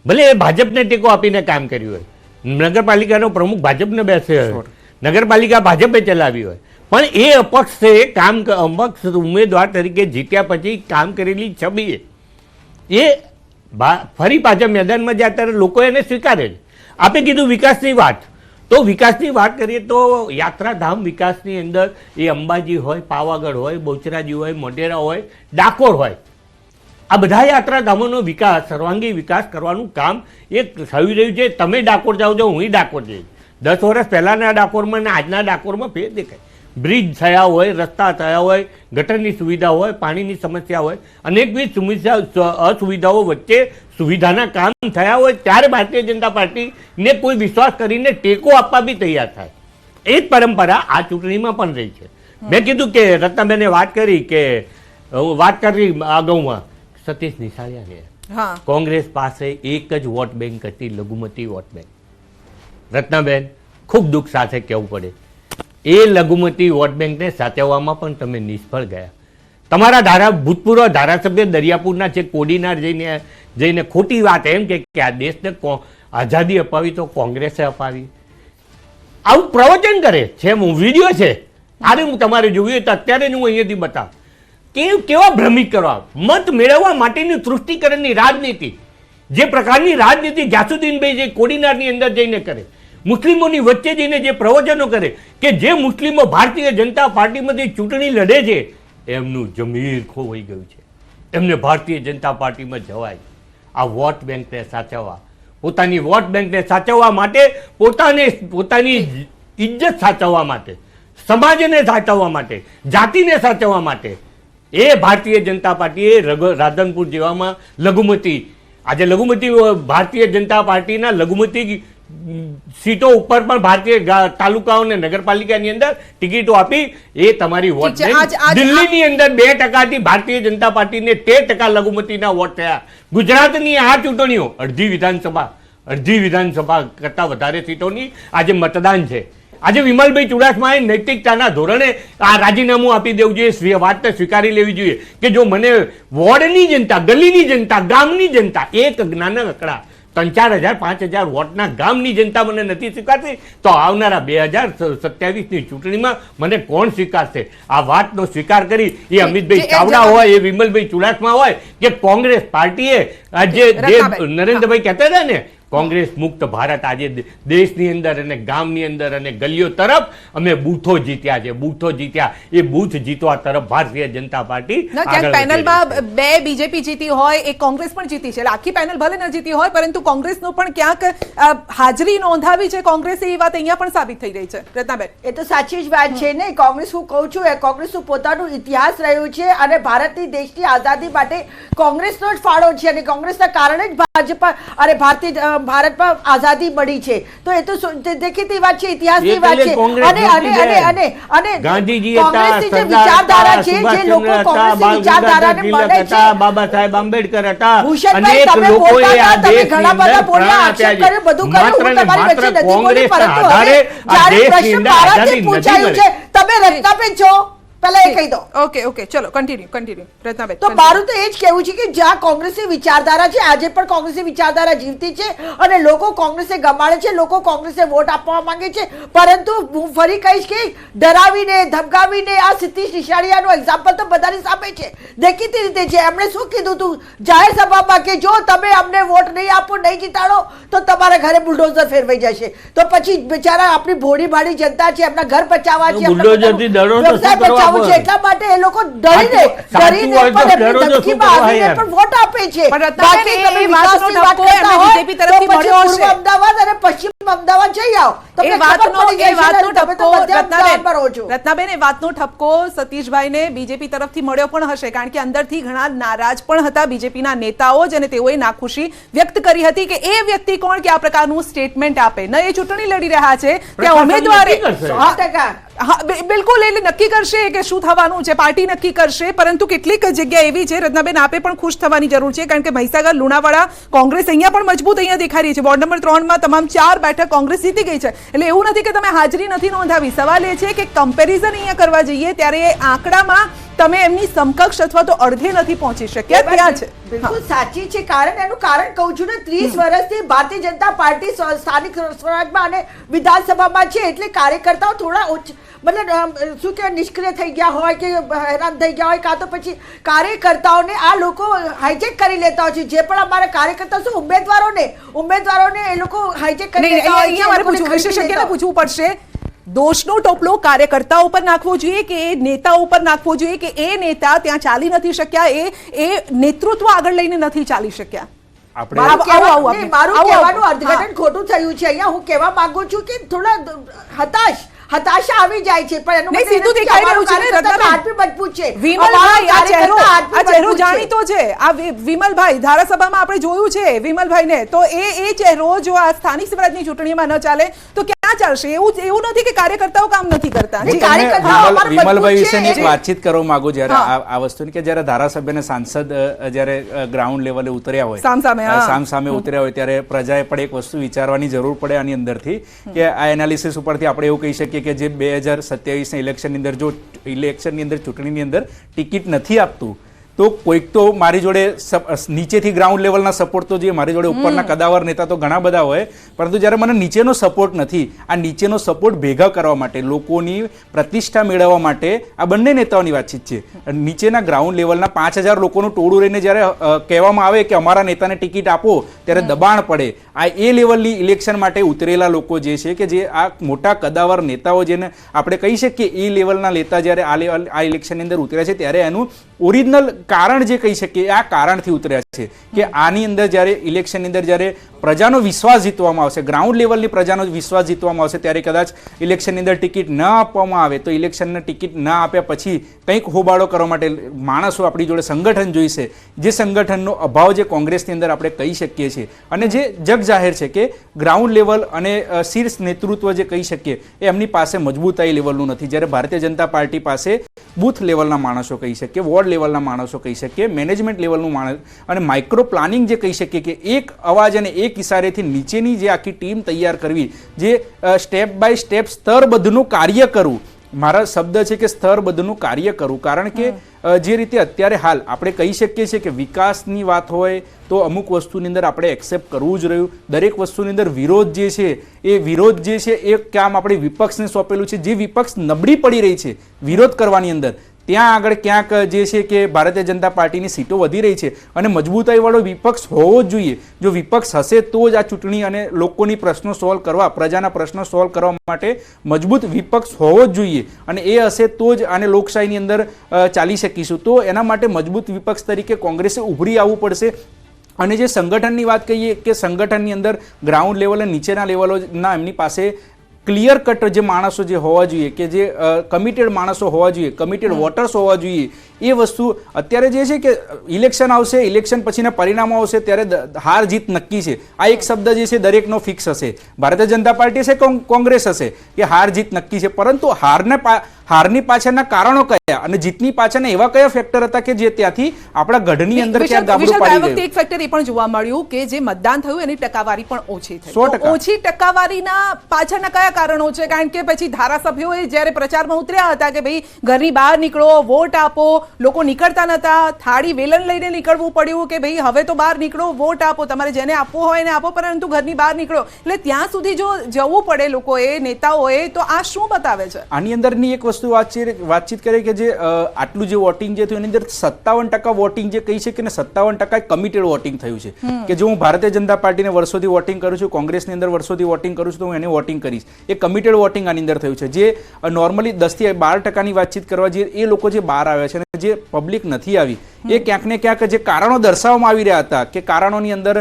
ભલે એ ભાજપને ટેકો આપીને કામ કર્યું હોય, નગરપાલિકાનો પ્રમુખ ભાજપને બેસે હોય, નગરપાલિકા ભાજપે ચલાવી હોય, પણ એ અપક્ષ છે, અપક્ષ ઉમેદવાર તરીકે જીત્યા પછી કામ કરેલી છબી એ ફરી પાછા મેદાનમાં જાય ત્યારે લોકો એને સ્વીકારે છે. આપે કીધું વિકાસની વાત, તો વિકાસની વાત કરીએ તો યાત્રાધામ વિકાસની અંદર એ અંબાજી હોય, પાવાગઢ હોય, બહુચરાજી હોય, મોઢેરા હોય, ડાકોર હોય, આ બધા યાત્રાધામોનો વિકાસ, સર્વાંગી વિકાસ કરવાનું કામ એ થઈ રહ્યું છે. તમે ડાકોર જાઓ છો, હું ડાકોર જઈશ. 10 વર્ષ પહેલાના ડાકોરમાં અને આજના ડાકોરમાં ફેર દેખાય. બ્રિજ થયા હોય, રસ્તા થયા હોય, ગટરની સુવિધા હોય, પાણીની સમસ્યા હોય, અનેકવિધ અસુવિધાઓ વચ્ચે સુવિધાના કામ થયા હોય ત્યારે ભારતીય જનતા પાર્ટીને કોઈ વિશ્વાસ કરીને ટેકો આપવા બી તૈયાર થાય. એ જ પરંપરા આ ચૂંટણીમાં પણ રહી છે. મેં કીધું કે રત્નાબેને વાત કરી કે વાત કરી અગાઉમાં સતીશ નિશાળિયા ગયા. કોંગ્રેસ પાસે એક જ વોટ બેંક હતી, લઘુમતી વોટ બેંક. રત્નાબેન, ખૂબ દુઃખ સાથે કહેવું પડે, એ લઘુમતી વોટ બેંકને સાચવવામાં પણ તમે નિષ્ફળ ગયા. તમારા ભૂતપૂર્વ ધારાસભ્ય દરિયાપુરના છે, કોડીનાર જઈને ખોટી વાત એમ કે આ દેશને આઝાદી અપાવી તો કોંગ્રેસે અપાવી, આવું પ્રવચન કરે છે. વિડીયો છે, આરે હું તમારે જોયું તો અત્યારે હું અહીંયાથી બતાવ કે કેવા ભ્રમિત કરવા, મત મેળવવા માટેની તૃષ્ટિકરણની રાજનીતિ, જે પ્રકારની રાજનીતિ ગ્યાસુદ્દીનભાઈ જે કોડીનારની અંદર જઈને કરે, મુસ્લિમોની વચ્ચે જઈને જે પ્રવચનો કરે કે જે મુસ્લિમો ભારતીય જનતા પાર્ટીમાંથી ચૂંટણી લડે છે એમનું જમીર ખોવાઈ ગયું છે, એમને ભારતીય જનતા પાર્ટીમાં જવાય. આ વોટ બેંકને સાચવવા, પોતાની વોટ બેંકને સાચવવા માટે, પોતાની ઇજ્જત સાચવવા માટે, સમાજને સાચવવા માટે, જાતિને સાચવવા માટે એ ભારતીય જનતા પાર્ટીએ રાધનપુર જેવામાં લઘુમતી, આજે લઘુમતી ભારતીય જનતા પાર્ટીના લઘુમતી સીટો ઉપર પણ ભારતીય તાલુકાઓ અને નગરપાલિકાની અંદર ટિકિટો આપી. એ તમારી વોટ દિલ્હીની અંદર 2% ભારતીય જનતા પાર્ટીને 13% લઘુમતીના વોટ થયા. ગુજરાતની આ ચૂંટણીઓ અડધી વિધાનસભા કરતા વધારે સીટોની આજે મતદાન છે. આજે વિમલભાઈ ચુડાસમાએ નૈતિકતાના ધોરણે આ રાજીનામું આપી દેવું જોઈએ, વાતને સ્વીકારી લેવી જોઈએ કે જો મને વોર્ડની જનતા, ગલીની જનતા, ગામની જનતા, એક જ્ઞાન અકડા 3-4 હજાર 5,000 વોટના ગામની જનતા મને નથી સ્વીકારતી તો આવનારા 2027ની ચૂંટણીમાં મને કોણ સ્વીકારશે? આ વાતનો સ્વીકાર કરી એ અમિતભાઈ ચાવડા હોય, એ વિમલભાઈ ચુડાસમા હોય કે કોંગ્રેસ પાર્ટીએ આજે નરેન્દ્રભાઈ કહેતા હતા ને, કોંગ્રેસ મુક્ત ભારત આજે દેશની અંદર અને ગામની અંદર અને ગલીઓ તરફ અમે બૂથો જીત્યા છે, બૂથો જીત્યા. એ બૂથ જીતવા તરફ ભારતીય જનતા પાર્ટી પેનલમાં 2 બીજેપી જીતી હોય, એક કોંગ્રેસ પણ જીતી છે. આખી પેનલ ભલે ન જીતી હોય પરંતુ કોંગ્રેસનો પણ ક્યાંક હાજરી નોંધાવી છે કોંગ્રેસે, એ વાત અહીંયા પણ સાબિત થઈ રહી છે. રત્નાબેન, એ તો સાચી જ વાત છે ને. કોંગ્રેસ, હું કહું છું, કોંગ્રેસનું પોતાનું ઇતિહાસ રહ્યું છે અને ભારતની દેશની આઝાદી માટે કોંગ્રેસનો જ ફાળો છે અને કોંગ્રેસના કારણે જ ભાજપ અને ભારતમાં આઝાદી મળી છે. તો એ તો દેખીતી વાત છે, ઇતિહાસની વાત છે. અને ગાંધીજી કોંગ્રેસની જે વિચારધારા છે, જે લોકો કોંગ્રેસની વિચારધારાને માને છે, બાબા સાહેબ આંબેડકર હતા, ભૂષણભાઈ તમે બોલતા હતા, તમે ઘણા બધા બોલ્યા, આક્ષેપ કર્યો, બધું કર્યું, હું તમારી વચ્ચે નથી બોલી, પરંતુ હવે જ્યારે પ્રશ્ન ભારતથી પૂછાયું છે, તમે રત્નાબેન છો, પહેલા એ કહી દો. ઓકે, ચલો કન્ટિન્યુ રત્નાબેન. તો મારું તો એ જ કહેવું છે કે જ્યાં કોંગ્રેસની વિચારધારા છે, આજે પણ કોંગ્રેસની વિચારધારા જીવતી છે અને લોકો કોંગ્રેસે ગમાડે છે, લોકો કોંગ્રેસે વોટ આપવા માંગે છે. પરંતુ હું ફરી કહીશ કે ડરાવીને, ધમકાવીને, આ સતીશ નિશાળિયાનો એક્ઝામ્પલ તો બધાની સામે છે, દેખીતી રીતે છે. એમણે શું કીધું હતું જાહેર સભામાં કે જો તમે અમને વોટ નહીં આપો, નહીં જીતાડો તો તમારા ઘરે બુલડોઝર ફેરવાઈ જશે. તો પછી બિચારા આપણી ભોળી ભાળી જનતા છે, એમના ઘર બચાવવા છે, એટલા માટે એ લોકો ડરીને ધમકીમાં આવીને પણ વોટ આપે છે. બાકી તમે વિકાસની વાત કરતા હોય તો પછી પૂર્વ અમદાવાદ અને પશ્ચિમ અમદાવાદ જઈ આવો, તમને ખબર પડી જશે. તમે તો મધ્ય અમદાવાદમાં રહો છો. રત્નાબેન, એ વાતનો ઠપકો સતીશભાઈને બીજેપી તરફથી મળ્યો પણ હશે, કારણ કે અંદરથી ઘણા નારાજ પણ હતા બીજેપીના નેતાઓ જ, અને તેઓએ નાખુશી વ્યક્ત કરી હતી કે એ વ્યક્તિ કોણ કે આ પ્રકારનું સ્ટેટમેન્ટ આપે. ન એ ચૂંટણી લડી રહ્યા છે ત્યાં ઉમેદવારે 100% બિલકુલ એટલે નક્કી કરશે કે શું થવાનું છે, પાર્ટી નક્કી કરશે. પરંતુ કેટલીક જગ્યા એવી છે રત્નાબેન, આપે પણ ખુશ થવાની જરૂર છે, કારણ કે મહીસાગર, લુણાવાડા કોંગ્રેસ અહીંયા પણ મજબૂત અહીંયા દેખાઈ રહી છે. વોર્ડ નંબર 3માં તમામ 4 બેઠક કોંગ્રેસ જીતી ગઈ છે. એટલે એવું નથી કે તમે હાજરી નથી નોંધાવી. સવાલ એ છે કે કમ્પેરિઝન અહીંયા કરવા જઈએ ત્યારે આંકડામાં તમે એમની સમકક્ષ અથવા તો અડધે નથી પહોંચી શક્યા, ત્યાં છે. બિલકુલ સાચી છે. એનું કારણ કહું છું ને, 30 વર્ષથી ભારતીય જનતા પાર્ટી સ્થાનિક સ્વરાજમાં અને વિધાનસભામાં છે, એટલે કાર્યકર્તાઓ થોડા મતલબ શું કે નિષ્ક્રિય થઈ ગયા હોય કે હેરાન થઈ ગયા હોય, કાં તો પછી કાર્યકર્તાઓને આ લોકો હાઈજેક કરી લેતા હોય છે. જે પણ અમારા કાર્યકર્તા શું ઉમેદવારોને એ લોકો હાઈજેક કરી લેતા હોય છે. અહીંયા મારે પૂછવું, વિશેષજ્ઞને પૂછવું પડશે, દોષનો ટોપલો કાર્યકર્તાઓ પર નાખવો જોઈએ કે એ નેતાઓ પર નાખવો જોઈએ કે એ નેતા ત્યાં ચાલી નથી શક્યા, એ નેતૃત્વ આગળ લઈને નથી ચાલી શક્યા? મારું કહેવાનું અર્થઘટન ખોટું થયું છે. અહીંયા હું કહેવા માંગુ છું કે થોડા હતાશા આવી જાય છે, પણ એનું સીધું દેખાઈ રહ્યું છે ને રત્નાબેન, આટલું મજબૂત છે. વિમલભાઈ, આ ચહેરો જાણીતો છે. આ વિમલભાઈ ધારાસભામાં આપણે જોયું છે વિમલભાઈને, તો એ ચહેરો જો આ સ્થાનિક સ્વરાજની ચૂંટણીમાં ન ચાલે તો ક્યાં ચાલશે? એવું નથી કે કાર્યકર્તાઓ કામ નથી કરતા. વિમલભાઈ વિશે એક વાતચીત કરવા માંગુ, જયારે આ વસ્તુની કે જયારે ધારાસભ્ય અને સાંસદ જયારે ગ્રાઉન્ડ લેવલે ઉતર્યા હોય, સામસામે ઉતર્યા હોય, ત્યારે પ્રજાએ પણ એક વસ્તુ વિચારવાની જરૂર પડે આની અંદરથી, કે આ એનાલિસિસ ઉપરથી આપણે એવું કહી શકીએ કે જે 2027 ઇલેક્શનની અંદર જો ઇલેક્શનની અંદર ચૂંટણીની અંદર ટિકિટ નથી આપતું તો કોઈક તો મારી જોડે નીચેથી ગ્રાઉન્ડ લેવલના સપોર્ટ તો જોઈએ, મારી જોડે ઉપરના કદાવર નેતા તો ઘણા બધા હોય, પરંતુ જ્યારે મને નીચેનો સપોર્ટ નથી, આ નીચેનો સપોર્ટ ભેગા કરવા માટે, લોકોની પ્રતિષ્ઠા મેળવવા માટે આ બંને નેતાઓની વાતચીત છે. નીચેના ગ્રાઉન્ડ લેવલના 5000 લોકોનું ટોળું રહીને જ્યારે કહેવામાં આવે કે અમારા નેતાને ટિકિટ આપો, ત્યારે દબાણ પડે. આ એ લેવલની ઇલેક્શન માટે ઉતરેલા લોકો જે છે, કે જે આ મોટા કદાવર નેતાઓ જેને આપણે કહી શકીએ એ લેવલના નેતા જ્યારે આ ઇલેક્શનની અંદર ઉતર્યા છે, ત્યારે એનું ઓરિજિનલ કારણ જે કહી શકીએ આ કારણથી ઉતર્યા છે કે આની અંદર જ્યારે ઇલેક્શનની અંદર જ્યારે પ્રજાનો વિશ્વાસ જીતવામાં આવશે, ગ્રાઉન્ડ લેવલની પ્રજાનો વિશ્વાસ જીતવામાં આવશે, ત્યારે કદાચ ઇલેક્શનની અંદર ટિકિટ ન આપવામાં આવે તો ઇલેક્શનને ટિકિટ ન આપ્યા પછી કંઈક હોબાળો કરવા માટે માણસો આપણી જોડે સંગઠન જોઈશે, જે સંગઠનનો અભાવ જે કોંગ્રેસની અંદર આપણે કહી શકીએ છીએ. અને જે જગ જાહેર છે કે ગ્રાઉન્ડ લેવલ અને શીર્ષ નેતૃત્વ જે કહી શકીએ એ એમની પાસે મજબૂતાઈ લેવલનું નથી, જ્યારે ભારતીય જનતા પાર્ટી પાસે બૂથ લેવલના માણસો કહી શકીએ, વોર્ડ લેવલના માણસો કહી શકીએ, મેનેજમેન્ટ લેવલનું માણસ અને માઇક્રો પ્લાનિંગ જે કહી શકીએ કે એક અવાજ અને એક ઇશારેથી નીચેની જે આખી ટીમ તૈયાર કરવી, જે સ્ટેપ બાય સ્ટેપ સ્તરબદ્ધનું કાર્ય કરવું. મારા શબ્દ છે કે સ્તરબદ્ધનું કાર્ય કરવું, કારણ કે જે રીતે અત્યારે હાલ આપણે કહી શકીએ છીએ કે વિકાસની વાત હોય તો અમુક વસ્તુની અંદર આપણે એક્સેપ્ટ કરવું જ રહ્યું, દરેક વસ્તુની અંદર વિરોધ જે છે એ કામ આપણે વિપક્ષને સોંપેલું છે. જે વિપક્ષ નબળી પડી રહી છે વિરોધ કરવાની અંદર, ત્યાં આગળ ક્યાંક જે છે કે ભારતીય જનતા પાર્ટીની સીટો વધી રહી છે અને મજબૂતાઈવાળો વિપક્ષ હોવો જ જોઈએ. જો વિપક્ષ હશે તો જ આ ચૂંટણી અને લોકોની પ્રશ્નો સોલ્વ કરવા, પ્રજાના પ્રશ્નો સોલ્વ કરવા માટે મજબૂત વિપક્ષ હોવો જ જોઈએ, અને એ હશે તો જ આને લોકશાહીની અંદર ચાલી શકીશું. તો એના માટે મજબૂત વિપક્ષ તરીકે કોંગ્રેસે ઉભરી આવવું પડશે. અને જે સંગઠનની વાત કહીએ કે સંગઠનની અંદર ગ્રાઉન્ડ લેવલે નીચેના લેવલોના એમની પાસે ક્લિયર કટ જે માણસો જે હોવા જોઈએ, કે જે કમિટેડ માણસો હોવા જોઈએ, કમિટેડ વોટર્સ હોવા જોઈએ, એ વસ્તુ અત્યારે જે છે કે ઇલેક્શન આવશે, ઇલેક્શન પછીના પરિણામો આવશે ત્યારે હાર જીત નક્કી છે. આ એક શબ્દ જે છે દરેકનો ફિક્સ હશે, ભારતીય જનતા પાર્ટી હશે, કોંગ્રેસ હશે, કે હાર જીત નક્કી છે. પરંતુ હારની પાછળના કારણો કયા અને જીતની પાછળના એવા કયા ફેક્ટર હતા કે જે ત્યાંથી આપણા ગઢની અંદર ક્યાં ગાબડું પાડી ગયું? એક ફેક્ટર એ પણ જોવા મળ્યું કે જે મતદાન થયું એની ટકાવારી પણ ઓછી થઈ. ઓછી ટકાવારીના પાછળના કયા કારણો છે? કારણ કે પછી ધારાસભ્યોએ જ્યારે પ્રચારમાં ઉતર્યા હતા કે ભાઈ ઘરની બહાર નીકળો, વોટ આપો, લોકો નીકળતા નતા, થાળી વેલણ લઈને નીકળવું પડ્યું કે ભાઈ હવે તો બહાર નીકળો, વોટ આપો, તમારે જેને આપવો હોય એને આપો, પરંતુ ઘરની બહાર નીકળો. એટલે ત્યાં સુધી જો જવું પડે લોકોએ, નેતાઓએ, તો આ શું બતાવે છે? આની અંદરની એક વસ્તુ વાતચીત કરે કે જે આટલું જે વોટિંગ જે થયું એની અંદર 57% વોટિંગ જે કહી છે કે 57% કમિટેડ વોટિંગ થયું છે. કે જો હું ભારતીય જનતા પાર્ટીને વર્ષોથી વોટિંગ કરું છું, કોંગ્રેસની અંદર વર્ષોથી વોટિંગ કરું છું, તો હું એને વોટિંગ કરીશ. એ કમિટેડ વોટિંગ આની અંદર થયું છે. જે નોર્મલી 10 થી 12% વાતચીત કરવા જઈએ, એ લોકો જે બહાર આવ્યા છે અને જે પબ્લિક નથી આવી, એ ક્યાંક ને ક્યાંક જે કારણો દર્શાવવામાં આવી રહ્યા હતા કે કારણોની અંદર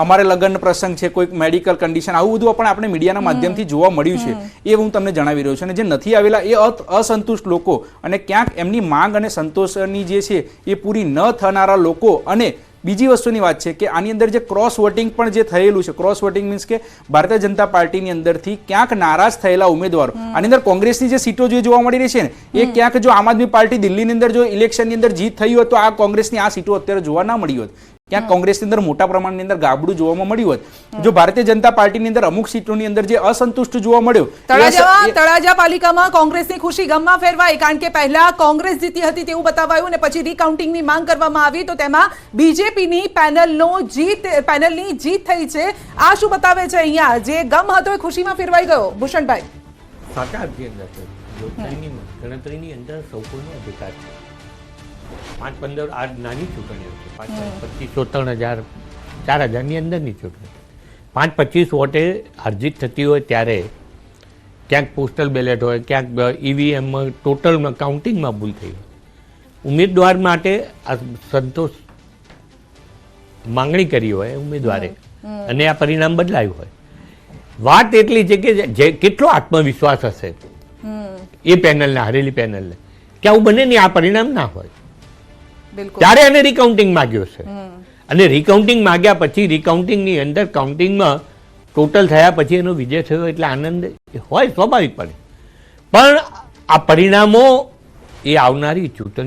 અમારે લગ્ન પ્રસંગ છે, કોઈક મેડિકલ કન્ડિશન, આવું બધું પણ આપણે મીડિયાના માધ્યમથી જોવા મળ્યું છે. એ હું તમને જણાવી રહ્યો છું. અને જે નથી આવેલા એ અસંતુષ્ટ લોકો અને ક્યાંક એમની માંગ અને સંતોષની જે છે એ પૂરી ન થનારા લોકો. અને બીજી વસ્તુની વાત છે કે આની અંદર જે ક્રોસ વોટિંગ પણ જે થયેલું છે, ક્રોસ વોટિંગ મીન્સ કે ભારતીય જનતા પાર્ટીની અંદરથી ક્યાંક નારાજ થયેલા ઉમેદવારો, આની અંદર કોંગ્રેસની જે સીટો જે જોવા મળી રહી છે ને, એ ક્યાંક જો આમ આદમી પાર્ટી દિલ્હીની અંદર જો ઇલેક્શનની અંદર જીત થઈ હોત તો આ કોંગ્રેસની આ સીટો અત્યારે જોવા ના મળી હોત. ક્યાંક કોંગ્રેસની અંદર મોટા પ્રમાણની અંદર ગાબડું જોવામાં મળ્યું હોત. જો ભારતીય જનતા પાર્ટીની અંદર અમુક સીટોની અંદર જે અસંતુષ્ટ જોવા મળ્યો તળાજા પાલિકામાં કોંગ્રેસની ખુશી ગમમાં ફેરવાઈ, કારણ કે પહેલા કોંગ્રેસ જીતી હતી તેવું બતાવાયું અને પછી રીકાઉન્ટિંગની માંગ કરવામાં આવી તો તેમાં બીજેપીની પેનલની જીત થઈ છે. આ શું બતાવે છે અહીંયા? જે ગમ હતો એ ખુશીમાં ફેરવાઈ ગયો. ભૂષણભાઈ, સાચા અર્થની અંદર છે. લોકશાહીની ગણતરીની અંદર સૌ કોઈનો અધિકાર છે. 5-15 આ નાની ચૂંટણીઓ છે. 25-30,000 4,000ની અંદરની ચૂંટણી. 5-25 વોટે હારજીત થતી હોય ત્યારે ક્યાંક પોસ્ટલ બેલેટ હોય, ક્યાંક ઈવીએમમાં ટોટલમાં કાઉન્ટિંગમાં ભૂલ થઈ હોય. ઉમેદવાર માટે આ સંતોષ માંગણી કરી હોય ઉમેદવારે અને આ પરિણામ બદલાયું હોય. વાત એટલી છે કે જે કેટલો આત્મવિશ્વાસ હશે એ પેનલને, હારેલી પેનલને, કે આવું બને નહીં, આ પરિણામ ના હોય. ત્યારે એને રિકાઉન્ટિંગ માંગ્યો છે અને રિકાઉન્ટિંગ માંગ્યા પછી રિકાઉન્ટિંગની અંદર કાઉન્ટિંગમાં ટોટલ થયા પછી એનો વિજય થયો એટલે આનંદ હોય સ્વાભાવિકપણે. પણ આ પરિણામો એ આવનારી ચૂંટણી